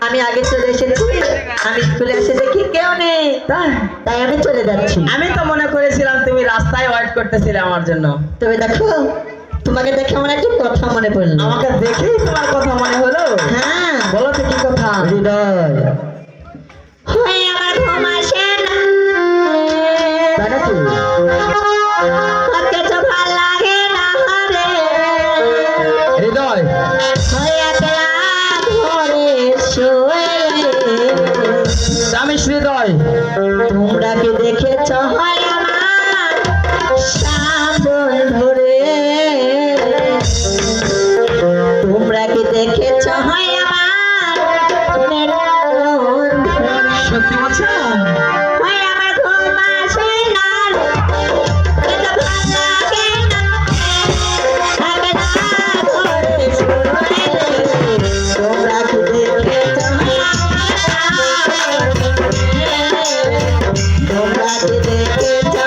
আমি আগে চলে এসেছি, আমি চলে এসে দেখি কেউ নেই, তাই আমি চলে যাচ্ছি। আমি তো মনে করেছিলাম তুমি রাস্তায় ওয়েট করতেছিলে আমার জন্য। তবে দেখো, তোমাকে দেখে আমার একটা কথা মনে পড়লো। আমাকে দেখেই তোমার কথা মনে হলো? হ্যাঁ, বলো তো কি কথা? হৃদয় হয় আমার ঘুম আসে না, তাই নাকি? কত ভাল লাগে না রে হৃদয়, হয় একলা ঘরে শুয়ে। আমি হৃদয়। তোমরা কি দেখেছ হয় আমার শ্রাবণ ধরে? তোমরা কি দেখেছ হয় আমার মেরুদণ্ড ধরে? সত্যি বলছো? হয় আমার ঘুম আসে না, এত ভাল লাগে না, একলা ঘরে শুয়ে। তোমরা কি দেখেছ হয় আমার শ্রাবণ ধরে? তোমরা কি দেখেছ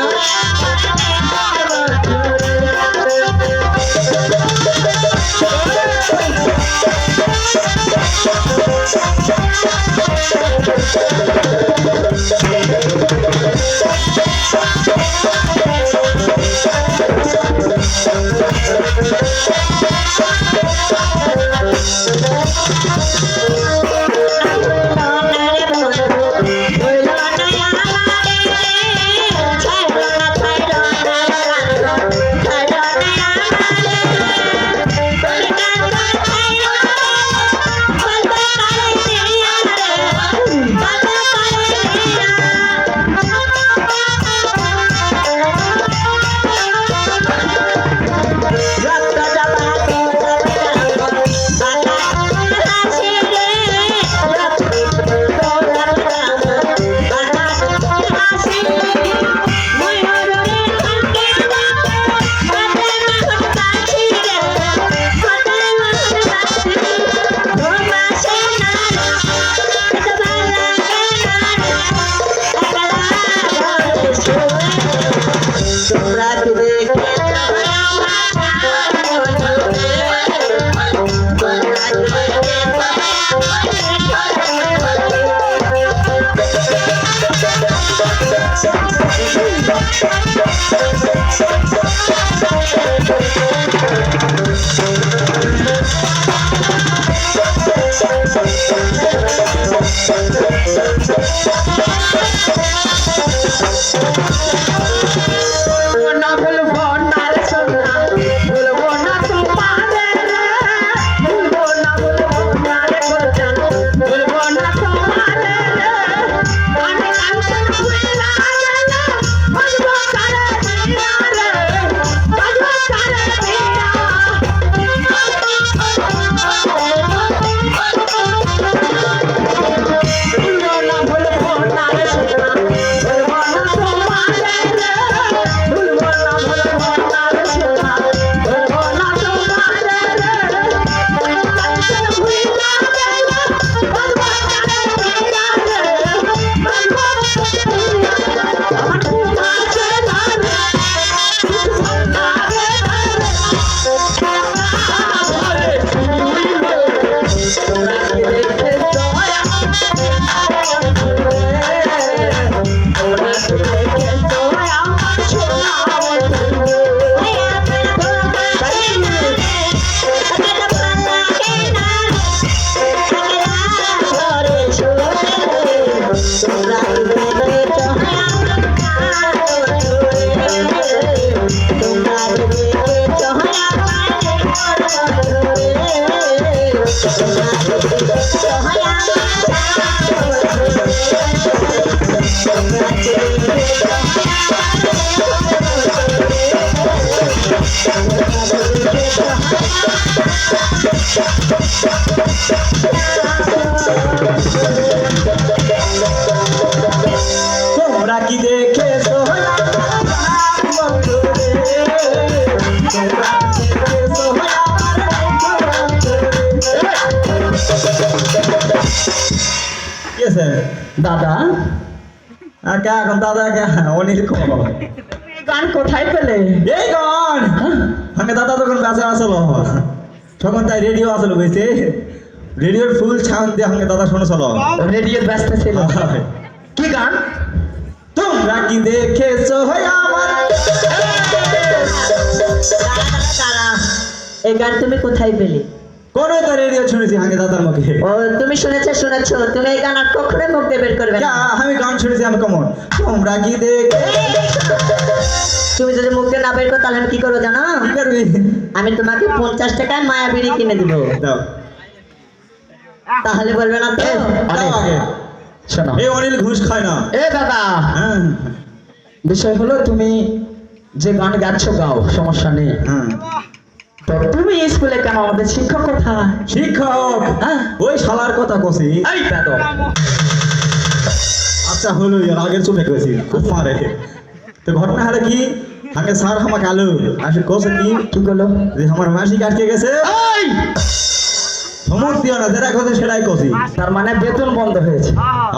তোমরা কি দেখেছো দাদা? এখন দাদা অনিল গান কোথায় পেলে? এই গান আমাকে দাদা তখন কাছে আসলো, তখন তাই রেডিও আসলো বুঝতে রেডিওর ফুল সাউন্ড দিয়ে আমাকে দাদা শোনো চলো রেডিও ব্যস্ত ছিল কি গান তোমরা কি দেখেছো হয় আমার দাঁড়া, এই গান তুমি কোথায় পেলে? কোন তো রেডিও শুনেছি আগে দাদার মুখে ও তুমি শুনেছো, তুমি এই গান আর কখনো মুখ দিয়ে বের করবে না। আমি গান শুনেছি আমি কেমন তোমরা কি দেখে তুমি যদি মুখ দিয়ে না বের করো তাহলে আমি কি করবো জানো? কি করবি আমি তোমাকে 50 টাকায় মায়া বিড়ি কিনে দিব, দাও তাহলে বলবে না তো? দাও আগে শোনো এই অনিল ঘুষ খায় না এ দাদা হ্যাঁ বিষয় হলো তুমি যে গান গাচ্ছ গাও সমস্যা নেই হ্যাঁ তো তুমি স্কুলে কেন আমাদের শিক্ষক কোথায় শিক্ষক হ্যাঁ ওই শালার কথা কছি এই বেদব আচ্ছা হলো এর আগের চলে গেছি খুব মারে তো ঘটনা হলো কি আগে স্যার আমাকে আলো আসে কোসে কি কি করলো যে আমার মাসিক আটকে গেছে এই ধমক দিও না যেটা কথা সেটাই কছি তার মানে বেতন বন্ধ হয়েছে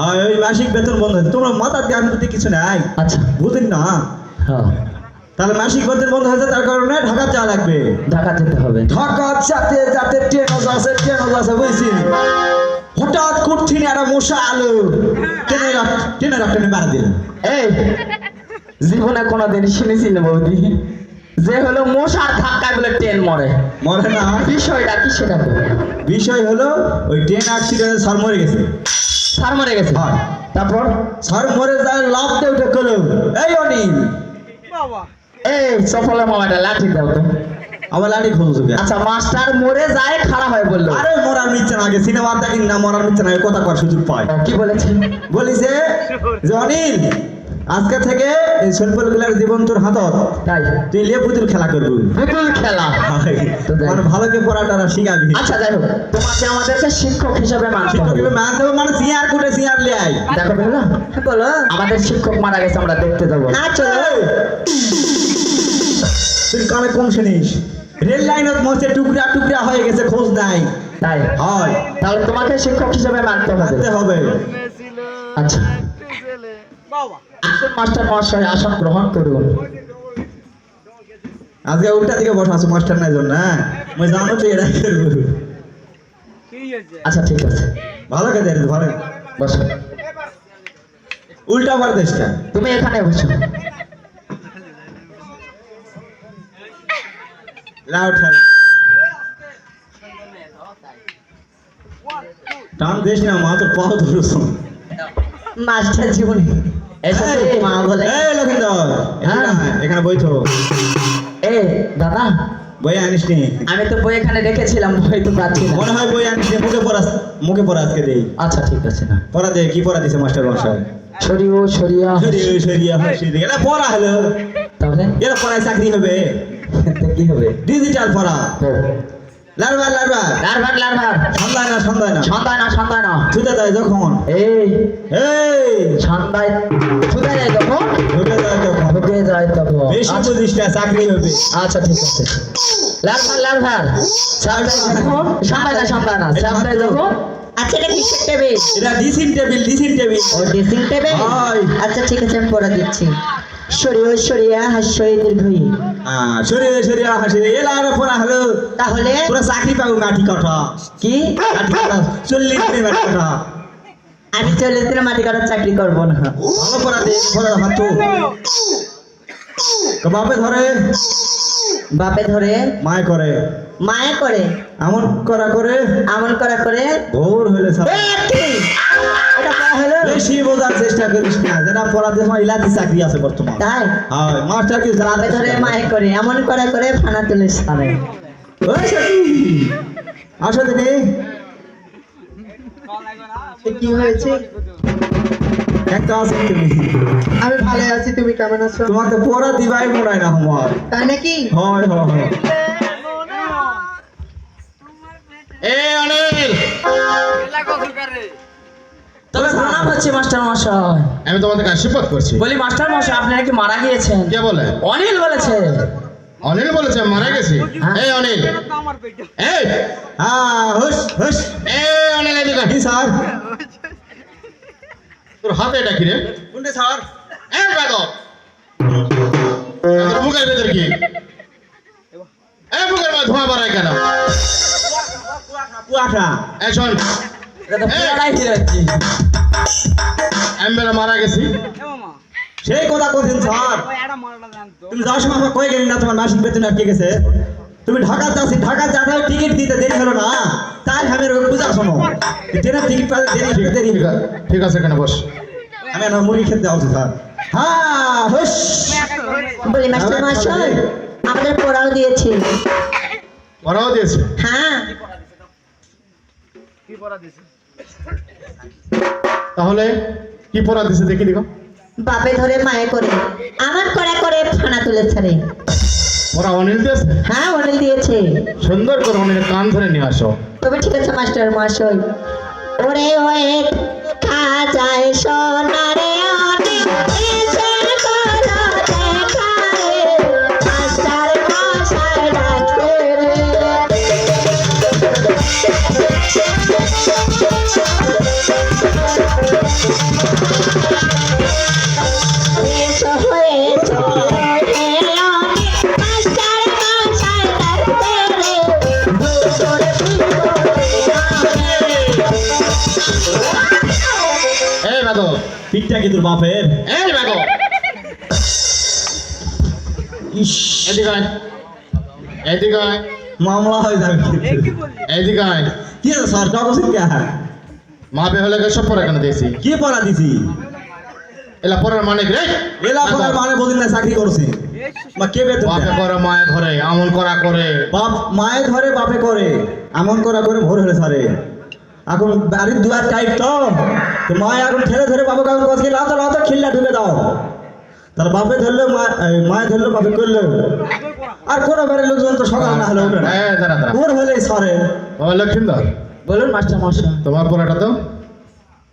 আর ওই মাসিক বেতন বন্ধ হয়েছে তোমরা মাথার জ্ঞান বুদ্ধি কিছু নাই আচ্ছা বুঝিন না হ্যাঁ তাহলে মাসিক বেতন বন্ধ হয়েছে তার কারণে ঢাকা চা লাগবে ঢাকা যেতে হবে ঢাকা যাতে যাতে ট্রেন আছে বুঝছি হঠাৎ করছি না একটা মশা আলো ট্রেনের ট্রেনে মারা দিল এই জীবনে কোনোদিন শুনেছি না বৌদি যে হলো মশার ধাক্কায় বলে ট্রেন মরে মরে না বিষয়টা কি সেটা বলো। বিষয় হলো ওই ট্রেন অ্যাক্সিডেন্টে স্যার মরে গেছে স্যার মরে গেছে হ্যাঁ। তারপর স্যার মরে যায় লাভ দিয়ে উঠে গেল এই অনিল এই সফলের মামাটা লাঠি দাও তো আবার লাড়ি খোঁজো আচ্ছা মাস্টার মরে যায় খারাপ হয় বললো আরে মরার মিচ্ছে না আগে সিনেমা দেখি না মরার মিচ্ছে না কথা কর সুযোগ পায় কি বলেছে বলিছে যে অনিল আজকে থেকে এই শৈলপুর গুলার জীবন তোর হাতত তাই তুই লে পুতুল খেলা করবি পুতুল খেলা তো যাই। মানে ভালোকে পড়াটা শিখাবি আচ্ছা যাই হোক তোমাকে আমাদেরকে শিক্ষক হিসাবে মানতে শিক্ষক হবে মান দেবো মানে সিয়ার করে সিয়ার লে আই দেখো বেহুলা বলো আমাদের শিক্ষক মারা গেছে আমরা দেখতে যাবো না চলো তুই কানে কম শুনিস রেল লাইনত মধ্যে টুকরা টুকরা হয়ে গেছে খোঁজ নাই তাই হয় তাহলে তোমাকে শিক্ষক হিসাবে মানতে হবে মানতে হবে আচ্ছা আসুন মাস্টার মহাশয় আসন গ্রহণ করুন আজকে উল্টা দিকে বসা আছে মাস্টার নাই জন্য হ্যাঁ মই জানো তো এরা করবো আচ্ছা ঠিক আছে ভালো কে দেয় ভালো বসো উল্টা বার দেশটা তুমি এখানে বসো লাউ ঠেলা টান দেশ না মা তো পাও ধরছো মাস্টার জীবনে এসব তো মা বলে। এই লক্ষিন্দর হ্যাঁ। এখানে বইছো এ দাদা বই আনিস নি আমি তো বই এখানে রেখেছিলাম বই তো পাচ্ছি না মনে হয় বই আনিস নি মুখে পড়া আজকে দেই আচ্ছা ঠিক আছে না পড়া দে কি পড়া দিছে মাস্টার মশাই সরিও সরিয়া সরিয়া হাসি দিয়ে এটা পড়া হলো তাহলে এরা পড়ায় চাকরি হবে তো কি হবে ডিজিটাল পড়া লারবার লারভার লারভার সন্ধ্যায় না সন্ধ্যায় না সন্তায় না সন্তায় না ছুটে যায় যখন এই এই সন্তায় ছুটে যায় তখন ঢুকে যায় তখন ঢুকে যায় তখন বেশি আচ্ছা, বুঝিস না চাকরি হবে আচ্ছা ঠিক আছে লারভার লারভার সন্তায় যখন সন্তায় না সন্তায় না সন্তায় যখন আচ্ছা এটা কিসের টেবিল? এটা ড্রেসিং টেবিল ও ড্রেসিং টেবিল। হয়। আচ্ছা ঠিক আছে আমি পড়া দিচ্ছি। সরিয়া হাস্যই দীর্ঘই। সরিয়া হাসি দিয়ে এলা আর পড়া হলো তাহলে তোরা চাকরি পাবো মাটি কাঠা কি? কাঠি কাঠা 40 দিনে মাটি কাঠা আমি 40 দিনে মাটি কাটার চাকরি করব না। ভালো পড়া দে পড়া হাত তো বাপে ধরে বাপে ধরে মায় করে মায়ে করে এমন করা করে আমন করা করে ভোর হলে সব এই একটি! এটা পড়া হলো? বেশি বোঝার চেষ্টা করিস না যেটা পড়াতে সময় ইলাতি চাকরি আছে বর্তমান তাই হয় মাস্টার কি বাপে ধরে মায়ে করে এমন করা করে ফানা তুলে সারে। ওই সখী, আসো দিদি কি হয়েছে? একটা আছে তুমি আমি ভালো আছি, তুমি কেমন আছো? তোমাকে পড়া দিবাই মোড়াই না আমার তাই নাকি? হয় হয় তবে প্রণাম হচ্ছে মাস্টার মশাই আমি তোমাদের আশীর্বাদ করছি। বলি মাস্টার মশাই আপনি নাকি মারা গিয়েছেন কে বলে? অনিল বলেছে অনিল বলেছে মারা গেছি। এই অনিল, এই হ্যাঁ হুস হুস এই অনিল এদিকে কি স্যার তোর হাতে এটা কি রে? কোনটা স্যার এই বেদব, তোর বুকের ভেতর কি? এই বুকের মধ্যে ধোঁয়া বাড়ায় কেন? পুয়াটা এই শোন এটা তো পুরাটাই ফিরাচ্ছি। আমি বেলা মারা গেছি সেই কথা কইছেন স্যার তুমি যাওয়ার সময় আমাকে কই গেলেন না তোমার মাসিক বেতন আটকে গেছে তুমি ঢাকা যাচ্ছি ঢাকা যাতে টিকিট দিতে দেরি হলো না তাই আমি বুঝা শোনো ট্রেনের টিকিট পাতে দেরি ঠিক আছে, ঠিক আছে এখানে বস। আমি না মুরগি খেতে যাচ্ছি স্যার হ্যাঁ হুস বলি মাস্টার মশাই আমাদের পড়াও দিয়েছে। ওরাও দিয়েছে। হ্যাঁ তাহলে কি পড়া দিছে দেখি দেখো। বাপে ধরে মায়ে করে আমার করা করে ফানা তুলে ছাড়ে। ওরা অনিল দিয়েছে। হ্যাঁ অনিল দিয়েছে। সুন্দর করে অনিলের কান ধরে নিয়ে আসো। তবে ঠিক আছে মাস্টার মশাই। ওরে ওয়ে খাজায় সোনারে অনিল এসে করো দেখা রে মাস্টার মশাই ডাকে রে। এসো হয়েছো রে অনিল মাস্টার মশাই ডাকে রে দুপুরে এই বাদল, পিঠটা কি তোর বাপের এই বাদল, ইস এদিকে আয়, এদিকে আয়, মামলা হয়ে যাবে এদিকে আয়। কি আছে স্যার কাগজ কি মা বে হলে সব পড়া কেন দিয়েছি? কি পড়া দিছি এলা পড়ার মানে কি রে? এলা পড়ার মানে বদিন না চাকরি করছি বা কে বেতন বাপে দেয়? করে মায়ে ধরে আমন করা করে। বাপ মায়ে ধরে বাপে করে এমন করা করে ভোর হলে সারে এখন বাড়ির দুয়ার টাইট তো মায়ে এখন ঠেলে ধরে বাবাকে এখন কচকে লাতো লাতো খিল্লা ঢুকে দাও তার বাপে ধরলো মায়ে ধরলো বাপে করলো আর কোনো বাড়ির লোকজন তো সকাল না হলে উঠে না এই দাঁড়া দাঁড়া। ভোর হলেই সরে ও লক্ষিন্দর, বলুন মাস্টার মশাই। তোমার পড়াটা তো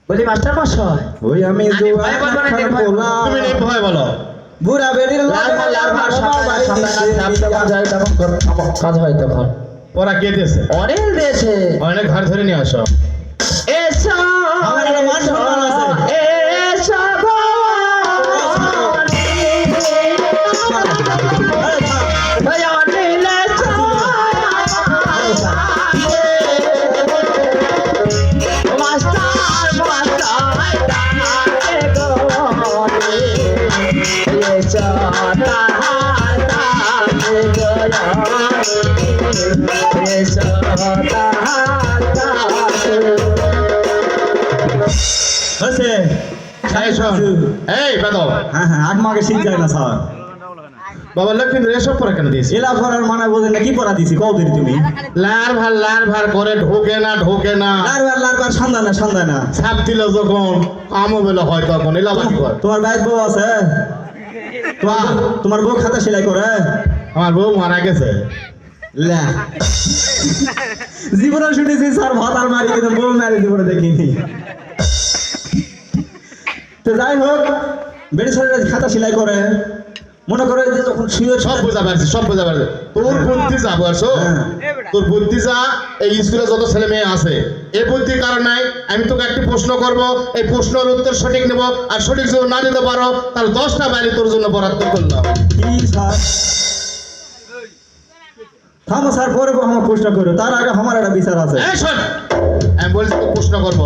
বলি মাস্টার মশাই ওই আমি ভয় বলবো না, ভয় বলবো। তুমি নেই ভয় বলো। বুড়া বেড়ির কাজ হয় তখন ওরা কে দিয়েছে? অনেক দিয়েছে। অনেক ঘর ধরে নিয়ে আসো। এসো আমার একটা মান সম্মান আছে। এসো ভগবান অনিল এসো মাস্টার মশাই ডাকে গো এসো তাহার ডাকে গো এসো তাহার ডাকে। হয়েছে এই শোন, এই বাদল, হ্যাঁ হ্যাঁ আগ মাকে শীত যায় না স্যার বাবা লক্ষিন্দর এসব পড়া কেন দিয়েছি? এলা পড়ার মানে বোঝেন না কি পড়া দিছি কদিন তুমি লার ভার করে ঢোকে না ঢোকে না। লারবার সন্ধ্যা না সন্ধ্যা না ছাপ দিল যখন আমও বেলা হয় তখন এলাবাদি কর। তোমার বাইক বউ আছে তোমার বউ খাতা সেলাই করে আমার বউ মারা গেছে। লে জীবনে শুনেছি স্যার ভাত আর মারি কিন্তু বউ মারি জীবনে দেখিনি তো যাই হোক বেড়ে ছেলেরা খাতা সেলাই করে মনে করে যে যখন শুয়ে সব বোঝা পারছি, সব বোঝা পারছি। তোর বুদ্ধি যা বলছো, হ্যাঁ। তোর বুদ্ধি যা। এই স্কুলে যত ছেলে মেয়ে আছে এই বুদ্ধির কারণ নাই। আমি তোকে একটি প্রশ্ন করব, এই প্রশ্নের উত্তর সঠিক নেব, আর সঠিক যদি না দিতে পারো তাহলে 10টা বাইরে তোর জন্য বরাদ্দ করলাম। কি স্যার থামো স্যার পরে আমার প্রশ্ন করো তার আগে আমার একটা বিচার আছে এই শোন, আমি বলছি তোকে প্রশ্ন করবো।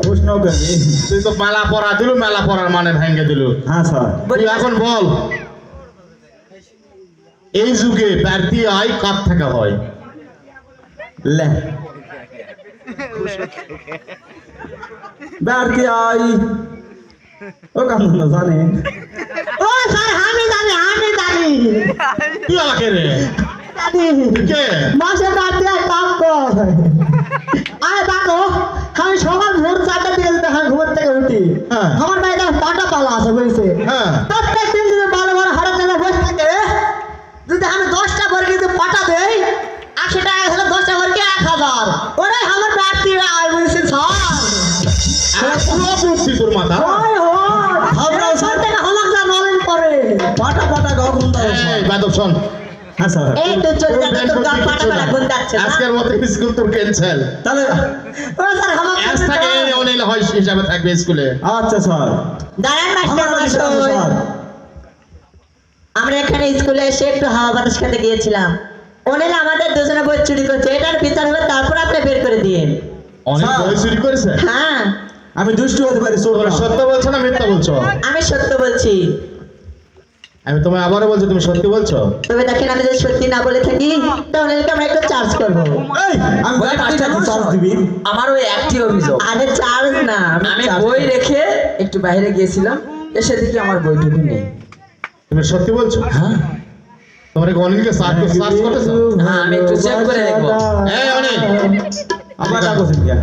প্রশ্ন করবি তুই তো মেলা পড়া দিল, মেলা পড়ার মানে ভেঙে দিল। হ্যাঁ স্যার তুই এখন বল, এই যুগে ব্যর্থী আয় কার থেকে হয়? লে বাড়তি আই ও কাম না জানি ও স্যার আমি জানি তুই আমাকে রে জানি কে? মাসে রাতে কাম কর আরে দেখো আমি সকাল ভোর 4টা দিকে যদি আমি ঘুম থেকে উঠি হ্যাঁ। আমার বাড়িতে 5টা পালা আছে বুঝছে হ্যাঁ। প্রত্যেক দিন যদি ভালো ভালো হারা জায়গা বসে থাকে যদি আমি 10টা করে যদি পাটা দেই 80 টাকা হলে 10টা করে 1000 ওরে আমার রাত্রি আর বুঝছে স্যার পুরো বুদ্ধি তোর মাথা। ওই ভাবরাও স্যার। থেকে হলাম যা নলেন করে পাটা পাটা গগুন দাও এই বাদব শোন, হ্যাঁ স্যার এই তো চলে তোর যাচ্ছে ব্যান তোর বুদ্ধি গাল পাটা কিচ্ছু পাটা নাই। গুন যাচ্ছে আজকের মতো স্কুল তোর ক্যান্সেল। তাহলে ও স্যার আমার আজ থেকে এই অনিল হয় হিসাবে থাকবে স্কুলে। আচ্ছা স্যার দাঁড়ান আমার মাস্টার বিচার আছে, মশাই স্যার আমরা এখানে স্কুলে এসে একটু হাওয়া বাতাস খেতে গিয়েছিলাম অনিল আমাদের দুজনে বই চুরি করছে, এটার বিচার হবে তারপর আপনি বের করে দিন। অনেক স্যার। বই চুরি করেছে? হ্যাঁ আমি দুষ্টু হতে পারি, চোর তোমরা না। সত্য বলছো না মিথ্যা বলছো? আমি সত্য বলছি। আমি তোমায় আবারও বলছি, তুমি সত্যি বলছো? তবে দেখেন আমি যদি সত্যি না বলে থাকি তো অনিলকে আমরা একটু চার্জ করবো। এই, আমি বলে ব্যাটারি মাস্টার নাকি মশাই, চার্জ দিবি? আমার ওই একটি অভিযোগ। আরে চার্জ না, আমি charge বই করবো। রেখে একটু বাইরে গিয়েছিলাম, এসে দেখি আমার বইটুকু নেই। তুমি সত্যি বলছো? হ্যাঁ তোমরা কি অনিলকে সার্চ করতেছো? হ্যাঁ, আমি একটু চেক করে দেখবো। এই অনিল, আমার ডাকছেন কেন?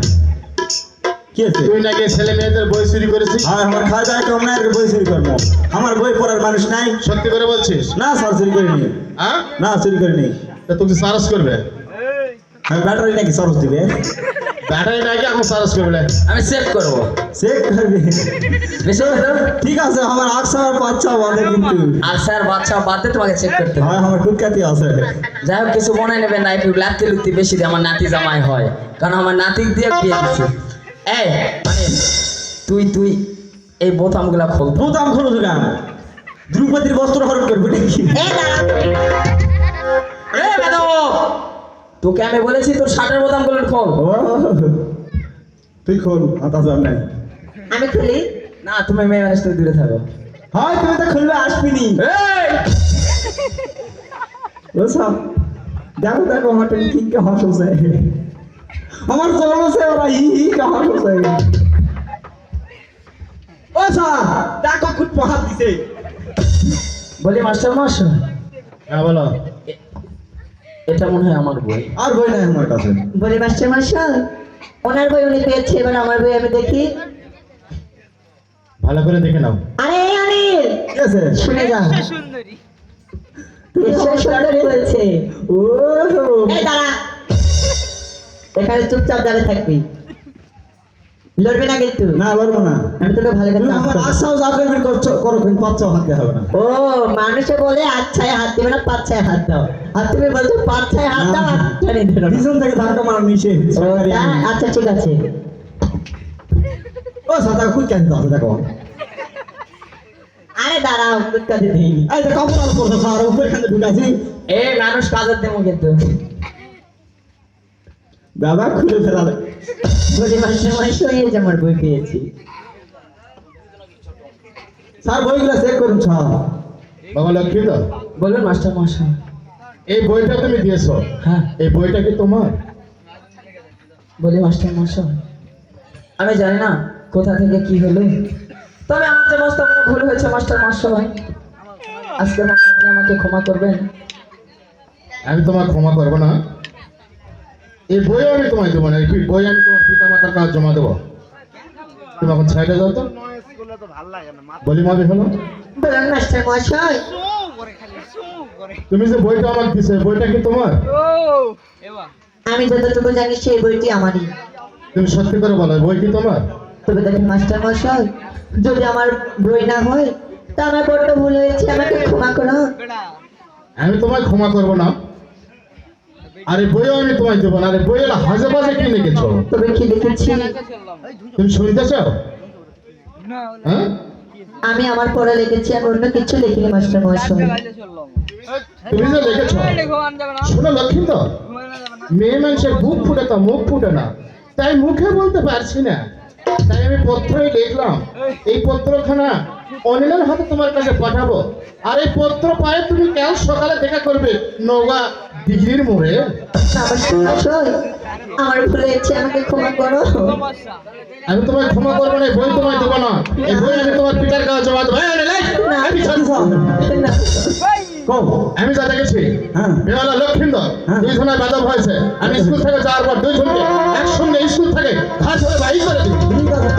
কি আছে? তুই নাকি ছেলে মেয়েদের বই চুরি করেছিস? আর আমার খাওয়া দাওয়া কম নাই, আর বই চুরি করবো? আমার বই পড়ার মানুষ নাই। সত্যি করে বলছিস? না স্যার, চুরি করিনি। হ্যাঁ? না, চুরি করিনি। তা তোকে সার্চ করবে? আমি ব্যাটারি নাকি চার্জ দিবে? ব্যাটারি নাকি এখন সার্চ করবে? আমি চেক করবো। চেক করবি? বেশি হলো? ঠিক আছে, আমার আকসা আর বাচ্চা বাদে কিন্তু। আর স্যার বাচ্চা বাদ দিয়ে তোমাকে চেক করতে হবে। হয় আমার টুটকাতি আছে। যাই হোক, কিছু মনে নেবেন না, একটু লাত্তি লুত্তি বেশি দিয়ে আমার নাতি জামাই হয়, কারণ আমার নাতি দিয়ে বিয়ে দিচ্ছে। এই মানে তুই এই বোতামগুলা খোল তো। বোতাম খোলো দোকান, দ্রৌপদীর বস্ত্র হরণ করবি নাকি? এই দাঁড়া, এই বেদব! তোকে আমি বলেছি তোর শার্টের বোতামগুলো খোল। ও, তুই খোল, হাতা যার নাই। আমি খুলি। না, তুমি মেয়ে মানুষ, তুই দূরে থাকো। হয় তুমি তো খুলবে, আসবিনি। এই ও সব দেখো দেখো, আমার ঠিক কে হাসছে, আমার চলছে ওরা হি হি কে হাসছে। ও স্যার দেখো, খুব প্রহার দিছে। বলি মাস্টার মশাই, হ্যাঁ বলো। এটা মনে হয় আমার বই। আর বই নাই আমার কাছে। বলি মাস্টার মশাই, ওনার বই উনি পেয়েছে, এবার আমার বই আমি দেখি। ভালো করে দেখে নাও। আরে এই অনিল, কি আছে? শুনে যা। ঈশ্বর সুন্দরী বলছে। ও এই দাঁড়া, এখানে চুপচাপ দাঁড়িয়ে থাকবি, লড়বি না কিন্তু। না, লড়বো না। আমি তোকে ভালো করে তুমি চাপ আমার করবো। আশাও যাবে করো, কিন্তু পাচ্ছাও হাতে হবে না। ও মানুষে বলে আচ্ছায় হাত দিবে না, পাচ্ছায় হাত দাও, আর তুমি বলছো পাচ্ছায় হাত দাও, আচ্ছা নিয়ে ধরো না। পিছন থেকে ধাক্কা মারা নিচে। ও, আচ্ছা ঠিক আছে। ও সাদা খুব কেন আছে দেখো। আরে দাঁড়াও, কুৎকাতে দিই। এই যে কাপড় আল করছো স্যার, উপরে এখানে ঢুকাছি। এই মানুষ কাজের দেবো কিন্তু। দাদা খুলে ফেলালে। বলি মাস্টার মশাই, এই যে আমার বই পেয়েছি। স্যার বইগুলো চেক করুন স্যার। বাবা লক্ষ্মী তো, বলুন মাস্টার মশাই। এই বইটা তুমি দিয়েছো, হ্যাঁ এই বইটা কি তোমার? বলি মাস্টার মশাই, আমি জানি না কোথা থেকে কি হলো, তবে আমার যে মস্ত বড় ভুল হয়েছে মাস্টার মশাই, আজকের মতো আপনি আমাকে ক্ষমা করবেন। আমি তোমার ক্ষমা করবো না। এই বইও আমি তোমায় দেবো না, এই বই আমি তোমার পিতা মাতার কাছে জমা দেবো। তুমি এখন সাইডে যাও তো। বলি মাঝে হলো, বলুন মাস্টার মশাই, তুমি যে বইটা আমাকে দিছো, এই বইটা কি তোমার? আমি যতটুকু জানি সেই বইটি আমারই। তুমি সত্যি করে বলো, এই বই কি তোমার? তবে দেখেন মাস্টার মশাই, যদি আমার বই না হয় তা আমার বড্ড ভুল হয়েছে, আমাকে ক্ষমা করো। আমি তোমায় ক্ষমা করবো না, আর এই বইও আমি তোমায় দেবো না। আর এই বইয়ের হাজে বাজে কি লিখেছো তবে কি লিখেছি তুমি শুনতে চাও? হ্যাঁ, আমি আমার পড়া লিখেছি, আমি অন্য কিছু লিখিনি মাস্টার মশাই। তুমি যে লিখেছো, শোনো লক্ষ্মী তো, মেয়ে মানুষের বুক ফুটে তো মুখ ফুটে না, তাই মুখে বলতে পারছি না, তাই আমি পত্রই লিখলাম। এই পত্রখানা অনিলের হাতে তোমার কাছে পাঠাবো, আর এই পত্র পায়ে তুমি কাল সকালে দেখা করবে নওগাঁ ডিগ্রির মোড়ে। মাস্টার মশাই, আমার ভুল হয়েছে, আমাকে ক্ষমা করো। আমি তোমায় ক্ষমা করবো না, এই বই তোমায় দেবো না। এই বই আমি তোমার পিতার কাছে জমা দেবো। এই অনিল, এই, আমি চল। না, কও। আমি যা দেখেছি, হ্যাঁ। বেওয়ালা লক্ষ্মীন্দর হ্যাঁ। দুইজনের বাদব হয়েছে। আমি স্কুল থেকে যাওয়ার পর দুইজনকে একসঙ্গে স্কুল থেকে ঘাট ধরে বাড়ি করে দিই। ঠিক আছে,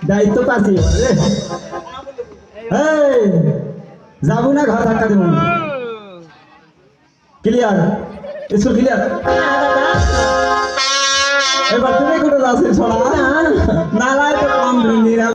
দায়িত্ব পাচ্ছি রে। এই যাবো না, ঘর ধাক্কা দেবো। ক্লিয়ার? School clear? দাদা, এবার তুমি কোথাও যাচ্ছিস ছড়া? না। নালায় তো কম